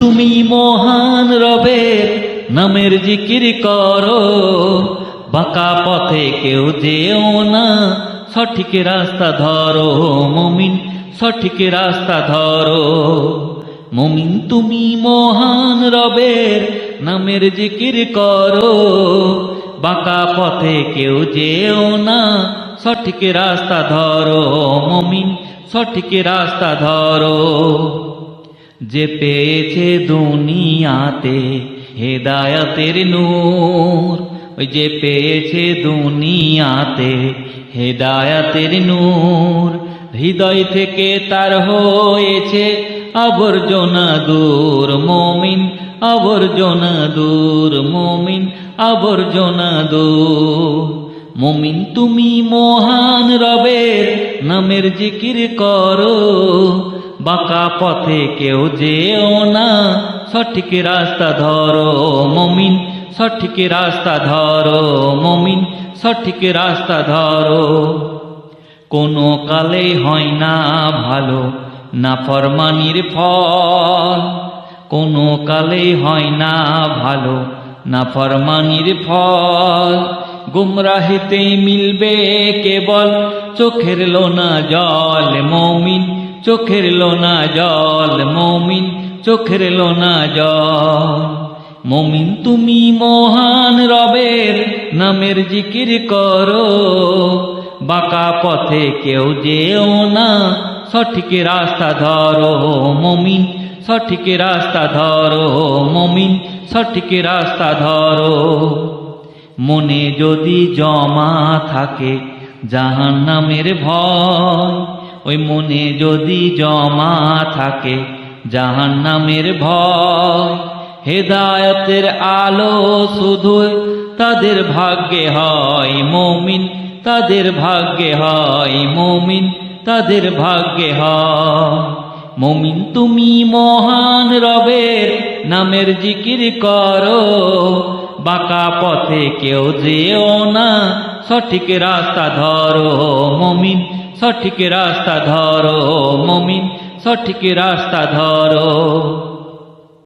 তুমি মহান রবের নামের জিকির করো, বাঁকা পথে কেউ যেও না, সঠিক রাস্তা ধরো মুমিন, সঠিক রাস্তা ধরো মুমিন। তুমি মহান রবের নামের জিকির করো, বাঁকা পথে কেউ যেও না, সঠিক রাস্তা ধরো মুমিন, সঠিক রাস্তা ধরো। যে পেয়েছে দুনিয়াতে হেদায়েতের নূর, ওই যে পেয়েছে দুনিয়াতে হেদায়েতের নূর, হৃদয় থেকে তার হয়েছে আবর্জনা দূর মুমিন, আবর্জনা দূর মুমিন, আবর্জনা দূর মুমিন। তুমি মহান রবের নামের জিকির করো, বাঁকা পথে কেউ যেও না, সঠিক রাস্তা ধরো মুমিন, সঠিক রাস্তা ধরো মুমিন, সঠিক রাস্তা ধরো। কোনো কালে হয় না ভালো নাফরমানির ফল, কোনো কালে হয় না ভালো নাফরমানির ফল, গুমরাহিতেই মিলবে কেবল চোখের লোনা জল মুমিন, চোখের লোনা জল মুমিন, চোখের লোনা জল মুমিন। তুমি মহান রবের নামের জিকির করো, বাঁকা পথে কেউ যেও না, সঠিক রাস্তা ধরো মুমিন, সঠিক রাস্তা ধরো মুমিন, সঠিক রাস্তা ধরো। মনে যদি জমা থাকে জাহান্নামের ভয়, ওই মনে যদি জমা থাকে জাহান্নামের ভয়, হেদায়েতের আলো শুধু তাদের ভাগ্যে হয় মুমিন, তাদের ভাগ্যে হয় মুমিন, তাদের ভাগ্যে হয় মুমিন। তুমি মহান রবের নামের জিকির করো, বাঁকা পথে কেউ যেও না, সঠিক রাস্তা ধরো মুমিন, সঠিক রাস্তা ধরো মুমিন, সঠিক রাস্তা ধরো।